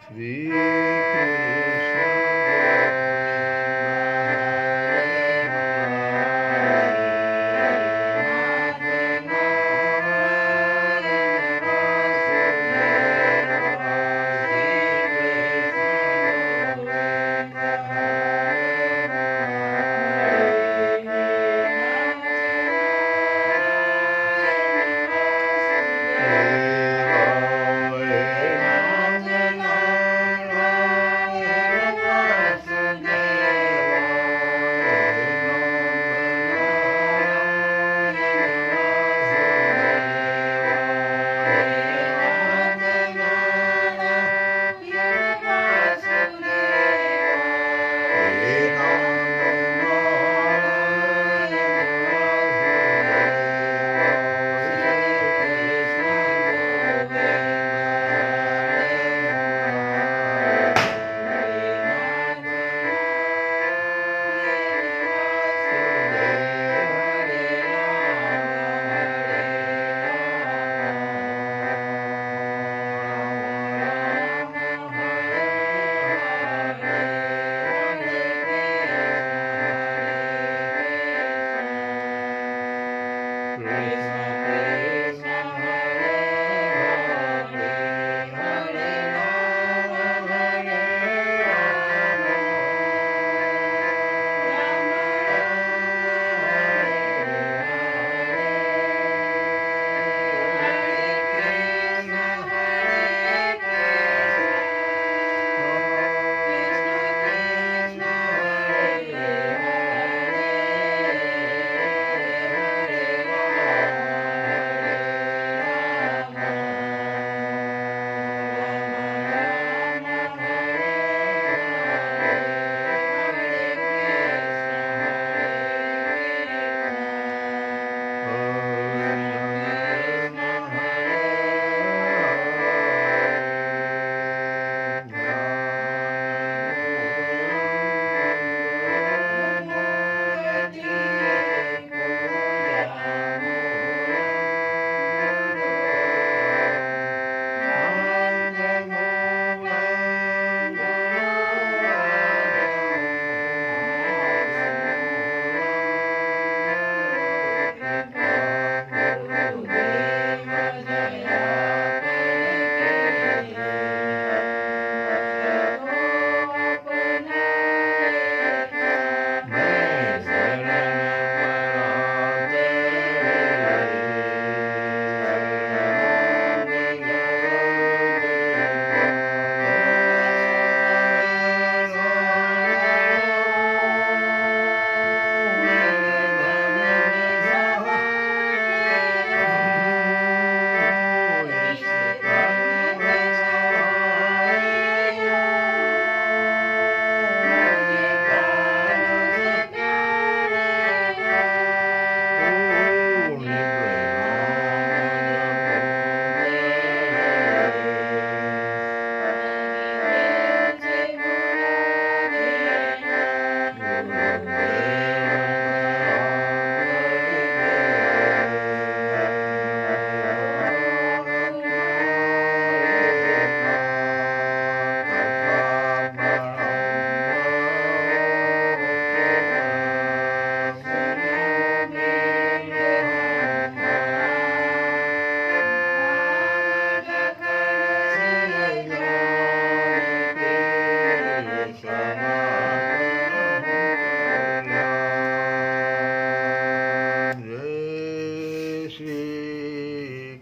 श्री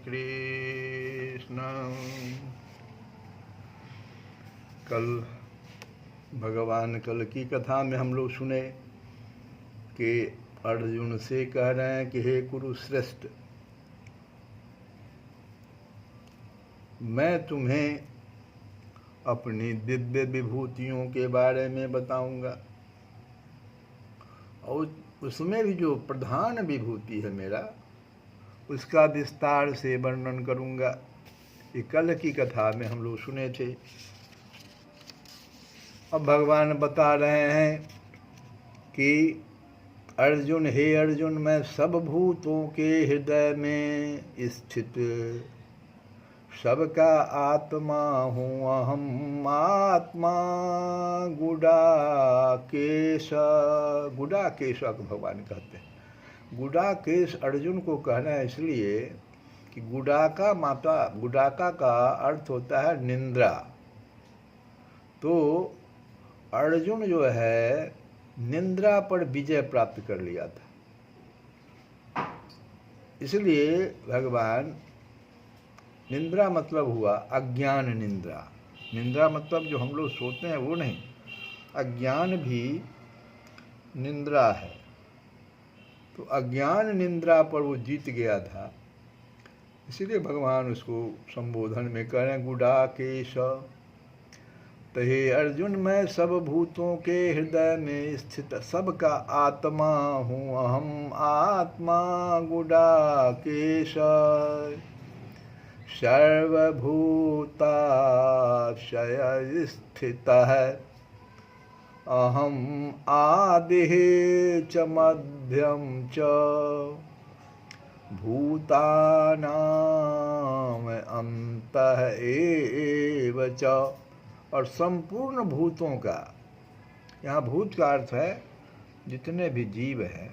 कृष्ण कल भगवान कल की कथा में हम लोग सुने कि अर्जुन से कह रहे हैं कि हे कुरुश्रेष्ठ, मैं तुम्हें अपनी दिव्य विभूतियों के बारे में बताऊंगा और उसमें भी जो प्रधान विभूति है मेरा, उसका विस्तार से वर्णन करूंगा। ये कल की कथा में हम लोग सुने थे। अब भगवान बता रहे हैं कि अर्जुन, हे अर्जुन, मैं सब भूतों के हृदय में स्थित सबका आत्मा हूँ अहम। आत्मा गुडाकेश। गुडाकेश को भगवान कहते हैं। गुडाकेश अर्जुन को कहना है इसलिए कि गुडाका का अर्थ होता है निंद्रा। तो अर्जुन जो है निंद्रा पर विजय प्राप्त कर लिया था, इसलिए भगवान, निंद्रा मतलब हुआ अज्ञान निंद्रा। निंद्रा मतलब जो हम लोग सोते हैं वो नहीं, अज्ञान भी निंद्रा है। तो अज्ञान निंद्रा पर वो जीत गया था, इसीलिए भगवान उसको संबोधन में कह रहे हैं गुडाकेश। तो हे अर्जुन, मैं सब भूतों के हृदय में स्थित सबका आत्मा हूँ। अहम आत्मा गुडाकेश सर्वभूताशय स्थितः। अहम आदिः च मध्यम च भूतानां अन्तः एव च। और संपूर्ण भूतों का, यहाँ भूत का अर्थ है जितने भी जीव हैं,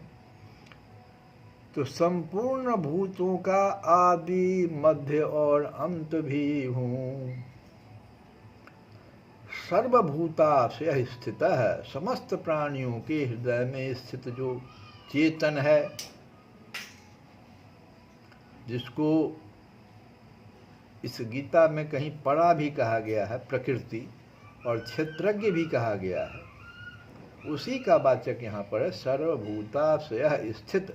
तो संपूर्ण भूतों का आदि मध्य और अंत भी हूँ। सर्वभूताशय स्थित है, समस्त प्राणियों के हृदय में स्थित जो चेतन है, जिसको इस गीता में कहीं परा भी कहा गया है, प्रकृति, और क्षेत्रज्ञ भी कहा गया है, उसी का वाचक यहाँ पर है सर्वभूताशय स्थित।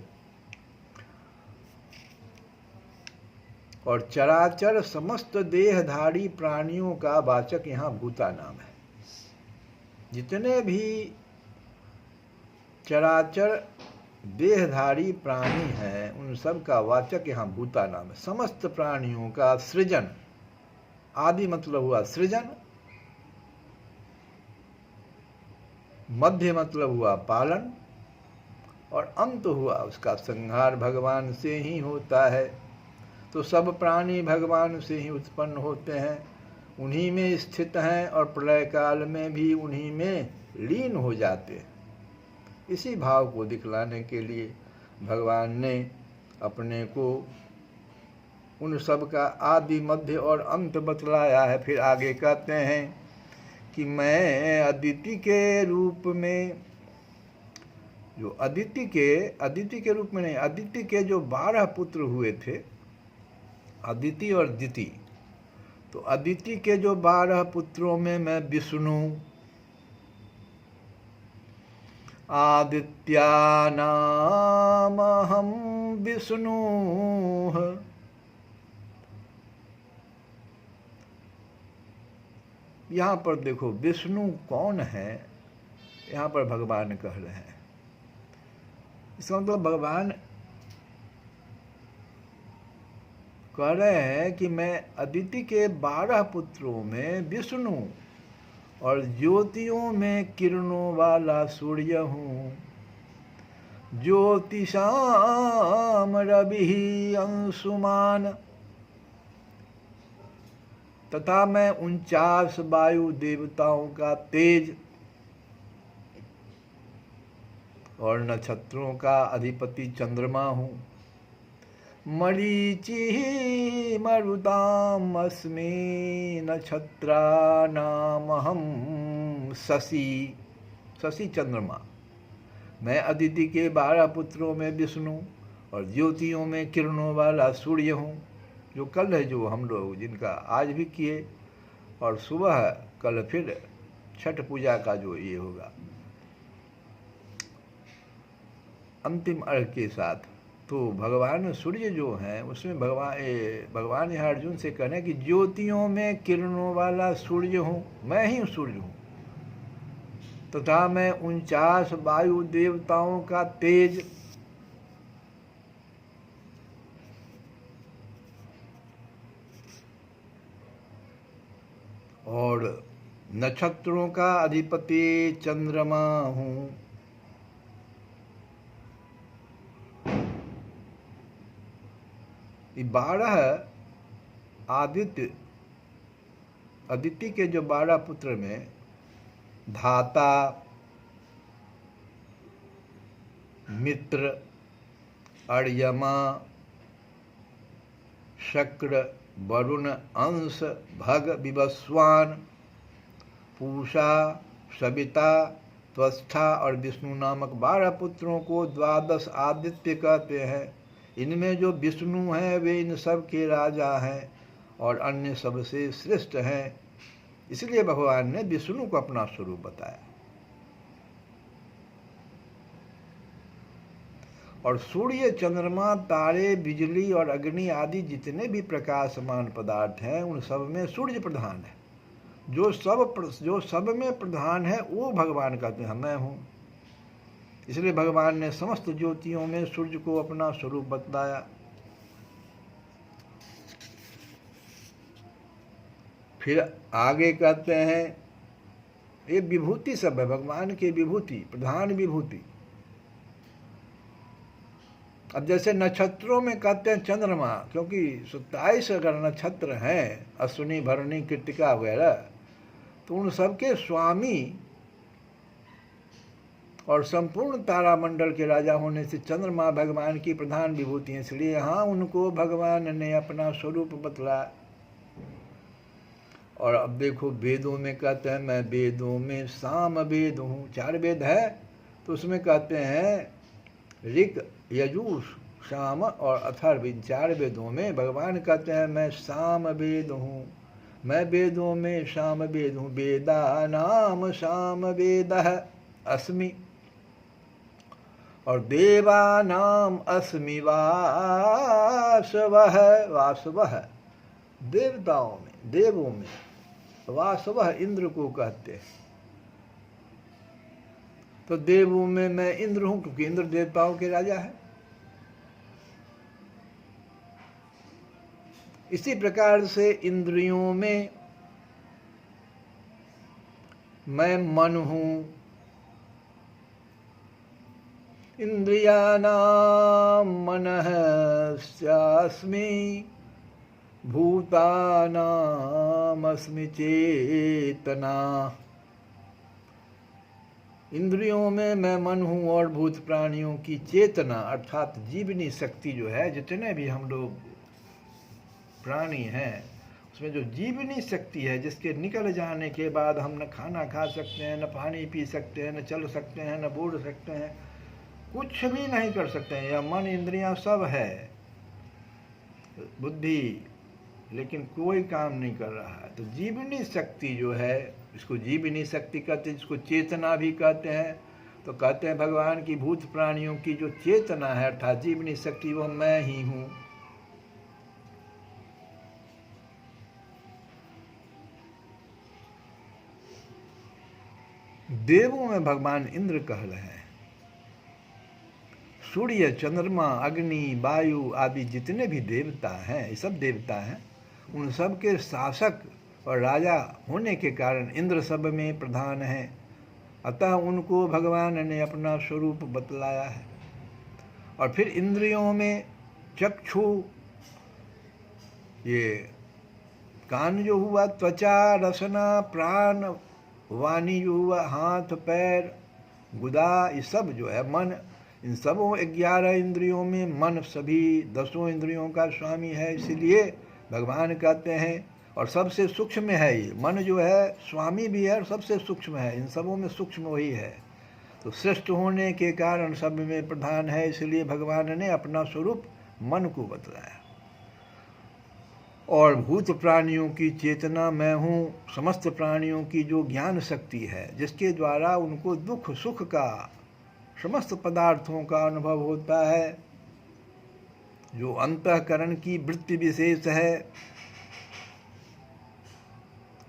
और चराचर समस्त देहधारी प्राणियों का वाचक यहाँ भूता नाम है। जितने भी चराचर देहधारी प्राणी हैं उन सब का वाचक यहाँ भूता नाम है। समस्त प्राणियों का सृजन, आदि मतलब हुआ सृजन, मध्य मतलब हुआ पालन, और अंत हुआ उसका संहार भगवान से ही होता है। तो सब प्राणी भगवान से ही उत्पन्न होते हैं, उन्हीं में स्थित हैं और प्रलय काल में भी उन्हीं में लीन हो जाते हैं। इसी भाव को दिखलाने के लिए भगवान ने अपने को उन सब का आदि मध्य और अंत बतलाया है। फिर आगे कहते हैं कि मैं अदिति के रूप में, जो अदिति के रूप में नहीं, अदिति के जो 12 पुत्र हुए थे, अदिति और दिति, तो अदिति के जो 12 पुत्रों में मैं विष्णु, आदित्यानामहं विष्णुः। यहाँ पर देखो विष्णु कौन है, यहाँ पर भगवान कह रहे हैं। इसका मतलब भगवान कह रहे हैं कि मैं अदिति के 12 पुत्रों में विष्णु और ज्योतियों में किरणों वाला सूर्य हूँ। ज्योतिषाम रवि अंशुमान, तथा मैं 49 वायु देवताओं का तेज और नक्षत्रों का अधिपति चंद्रमा हूँ। मरीचि मरुताम अस्मि नक्षत्राणामहं शशि। शशि चंद्रमा। मैं अदिति के 12 पुत्रों में विष्णु और ज्योतियों में किरणों वाला सूर्य हूँ। जो कल है, जो हम लोग जिनका आज भी किए, और सुबह कल फिर छठ पूजा का जो ये होगा अंतिम अर्घ के साथ। तो भगवान सूर्य जो हैं उसमें भगवान यहाँ अर्जुन से कहना है कि ज्योतियों में किरणों वाला सूर्य हूँ, मैं ही सूर्य हूँ। तथा मैं 49 वायु देवताओं का तेज और नक्षत्रों का अधिपति चंद्रमा हूँ। ये 12 आदित्य अदिति के जो 12 पुत्र में धाता, मित्र, अर्यमा, शक्र, वरुण, अंश, भग, विवस्वान, पूषा, सविता, त्वष्ठा और विष्णु नामक 12 पुत्रों को 12 आदित्य कहते हैं। इनमें जो विष्णु हैं वे इन सब के राजा हैं और अन्य सबसे श्रेष्ठ हैं। इसलिए भगवान ने विष्णु को अपना स्वरूप बताया। और सूर्य, चंद्रमा, तारे, बिजली और अग्नि आदि जितने भी प्रकाशमान पदार्थ हैं उन सब में सूर्य प्रधान है। जो सब में प्रधान है वो भगवान कहते हैं मैं हूँ। इसलिए भगवान ने समस्त ज्योतियों में सूर्य को अपना स्वरूप बतलाया। फिर आगे कहते हैं ये विभूति सब है, भगवान की विभूति, प्रधान विभूति। अब जैसे नक्षत्रों में कहते हैं चंद्रमा, क्योंकि 27 अगर नक्षत्र हैं, अश्विनी, भरणी, कृत्तिका वगैरह, तो उन सबके स्वामी और संपूर्ण तारामंडल के राजा होने से चंद्रमा भगवान की प्रधान विभूति है। इसलिए यहाँ उनको भगवान ने अपना स्वरूप बतलाया। और अब देखो वेदों में कहते हैं मैं वेदों में साम वेद हूँ। 4 वेद है तो उसमें कहते हैं ऋक, यजुर, साम और अथर्व, इन 4 वेदों में भगवान कहते हैं मैं साम वेद हूँ, मैं वेदों में साम वेद हूँ। वेदा नाम साम वेद अस्मि और देवा नाम अस्मि वासवः। वासवः देवताओं में, देवों में, वासवः इंद्र को कहते हैं। तो देवों में मैं इंद्र हूं क्योंकि इंद्र देवताओं के राजा है। इसी प्रकार से इंद्रियों में मैं मन हूं। इंद्रियाणां मनः स्यास्मि भूतानामस्मि चेतना। इंद्रियों में मैं मन हूँ और भूत प्राणियों की चेतना अर्थात जीवनी शक्ति जो है, जितने भी हम लोग प्राणी हैं उसमें जो जीवनी शक्ति है, जिसके निकल जाने के बाद हम न खाना खा सकते हैं, न पानी पी सकते हैं, न चल सकते हैं, न बोल सकते हैं, कुछ भी नहीं कर सकते हैं। यह मन, इंद्रियां सब है, बुद्धि, लेकिन कोई काम नहीं कर रहा है। तो जीवनी शक्ति जो है, इसको जीवनी शक्ति कहते हैं, जिसको चेतना भी कहते हैं। तो कहते हैं भगवान की भूत प्राणियों की जो चेतना है अर्थात जीवनी शक्ति, वो मैं ही हूँ। देवों में भगवान इंद्र कह रहे हैं। सूर्य, चंद्रमा, अग्नि, वायु आदि जितने भी देवता हैं, ये सब देवता हैं, उन सब के शासक और राजा होने के कारण इंद्र सब में प्रधान है। अतः उनको भगवान ने अपना स्वरूप बतलाया है। और फिर इंद्रियों में चक्षु, ये कान जो हुआ, त्वचा, रसना, प्राण, वाणी जो हुआ, हाथ, पैर, गुदा, ये सब जो है मन, इन सबों 11 इंद्रियों में मन सभी 10 इंद्रियों का स्वामी है। इसीलिए भगवान कहते हैं, और सबसे सूक्ष्म है ये मन जो है, स्वामी भी है और सबसे सूक्ष्म है, इन सबों में सूक्ष्म वही है। तो श्रेष्ठ होने के कारण सब में प्रधान है, इसलिए भगवान ने अपना स्वरूप मन को बतलाया। और भूत प्राणियों की चेतना मैं हूँ, समस्त प्राणियों की जो ज्ञान शक्ति है, जिसके द्वारा उनको दुख सुख का, समस्त पदार्थों का अनुभव होता है, जो अंतःकरण की वृत्ति विशेष है,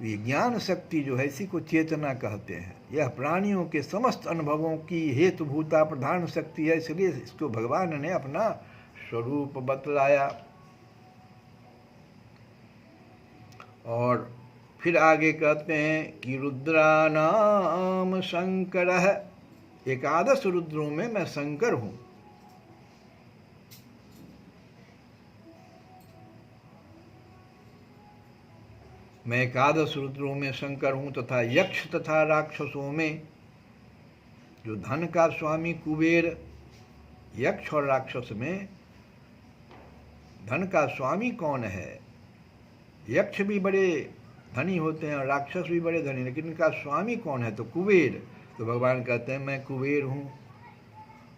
ये ज्ञान शक्ति जो है इसी को चेतना कहते हैं। यह प्राणियों के समस्त अनुभवों की हेतुभूता प्रधान शक्ति है, इसलिए इसको भगवान ने अपना स्वरूप बतलाया। और फिर आगे कहते हैं कि रुद्रानाम शंकरः, 11 रुद्रों में मैं शंकर हूँ। मैं एकादश रुद्रों में शंकर हूँ तथा यक्ष तथा राक्षसों में जो धन का स्वामी कुबेर, यक्ष और राक्षस में धन का स्वामी कौन है? यक्ष भी बड़े धनी होते हैं और राक्षस भी बड़े धनी, लेकिन इनका स्वामी कौन है? तो कुबेर। तो भगवान कहते हैं मैं कुबेर हूँ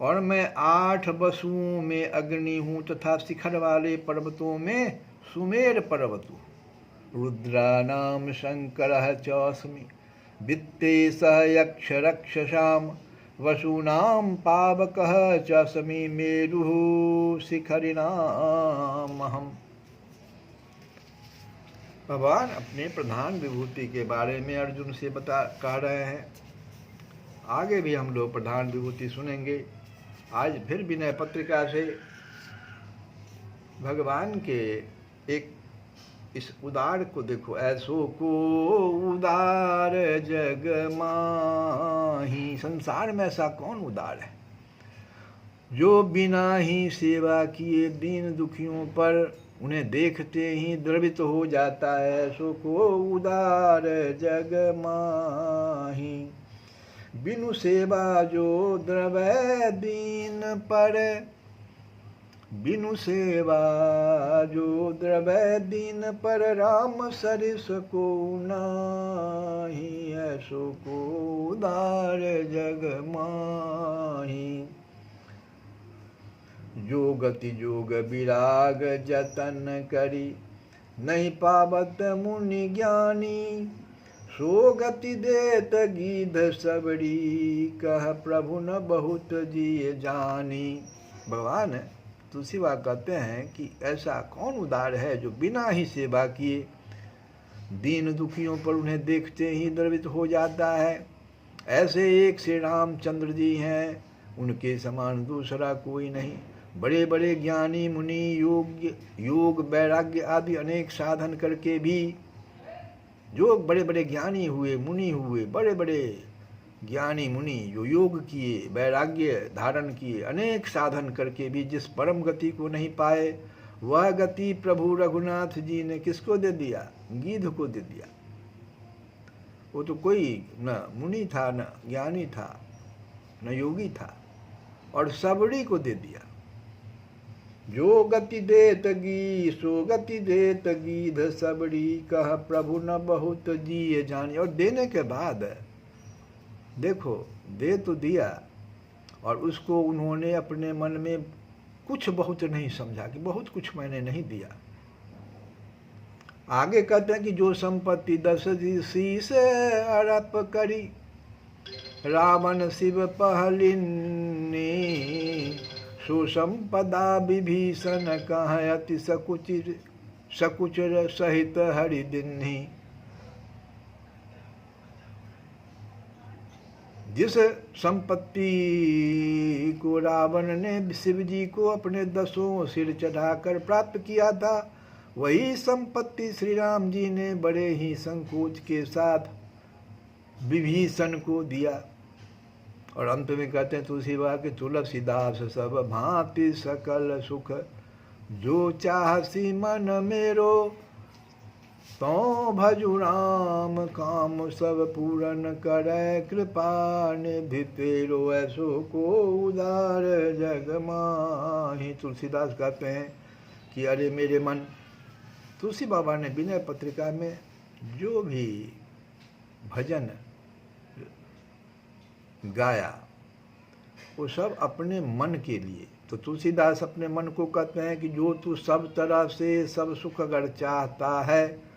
और मैं 8 वसुओं में अग्नि हूँ तथा शिखर वाले पर्वतों में सुमेर पर्वत हूँ। रुद्रानाम शंकर चौस्मि वित्ते सह यक्ष रक्षसाम वसूनाम पावकः चस्मि मेरुः शिखरिणाम अहम्। भगवान अपने प्रधान विभूति के बारे में अर्जुन से कह रहे हैं। आगे भी हम लोग प्रधान विभूति सुनेंगे। आज फिर विनय पत्रिका से भगवान के एक इस उदार को देखो। ऐसो को उदार जग माही, संसार में ऐसा कौन उदार है जो बिना ही सेवा किए दीन दुखियों पर उन्हें देखते ही द्रवित हो जाता है। ऐसो को उदार जग माही, बिनु सेवा जो द्रवै दीन पर, बिनु सेवा जो द्रवै दीन पर राम सरिस को नाही। ऐसो को उदार जग माही, जो गति जोग विराग जतन करी नहीं पावत मुनि ज्ञानी। सो गति देत गीध सबरी कह प्रभु न बहुत जिय जानी। भगवान तुलसीदास कहते हैं कि ऐसा कौन उदार है जो बिना ही सेवा किए दीन दुखियों पर उन्हें देखते ही द्रवित हो जाता है। ऐसे एक श्री रामचंद्र जी हैं, उनके समान दूसरा कोई नहीं। बड़े बड़े ज्ञानी मुनि योग वैराग्य आदि अनेक साधन करके भी, जो बड़े बड़े ज्ञानी हुए, मुनि हुए, बड़े बड़े ज्ञानी मुनि जो योग किए, वैराग्य धारण किए, अनेक साधन करके भी जिस परम गति को नहीं पाए, वह गति प्रभु रघुनाथ जी ने किसको दे दिया? गीध को दे दिया। वो तो कोई न मुनि था, न ज्ञानी था, न योगी था, और सबड़ी को दे दिया। जो गति देत गी सो गति देत गीध सबड़ी कह प्रभु न बहुत जिय जानी। और देने के बाद देखो, दे तो दिया और उसको उन्होंने अपने मन में कुछ बहुत नहीं समझा कि बहुत कुछ मैंने नहीं दिया। आगे कहते हैं कि जो संपत्ति 10 शीश अरप करी रावण शिव पहलिनी। सो संपदा विभीषण कह अति सकुचर सहित हरि दिन्ही। जिस संपत्ति को रावण ने शिव जी को अपने 10 सिर चढ़ाकर प्राप्त किया था, वही संपत्ति श्री राम जी ने बड़े ही संकोच के साथ विभीषण को दिया। और अंत में कहते हैं तुलसीदास के तुलसीदास सब भांति सकल सुख जो चाहसी मन मेरो तो भजु राम काम सब पूरन करे कृपा निधि तेरो। ऐसो को उदार जग माही। तुलसीदास कहते हैं कि अरे मेरे मन, तुलसी बाबा ने विनय पत्रिका में जो भी भजन गाया वो सब अपने मन के लिए। तो तुलसीदास अपने मन को कहते हैं कि जो तू सब तरह से सब सुख अगर चाहता है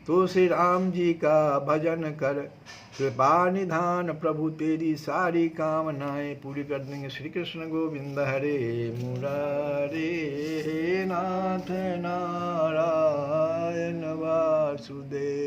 तो श्री राम जी का भजन कर, कृपा निधान प्रभु तेरी सारी कामनाएं पूरी कर देंगे। श्री कृष्ण गोविंद हरे मुरारे, नाथ नारायण वासुदेव।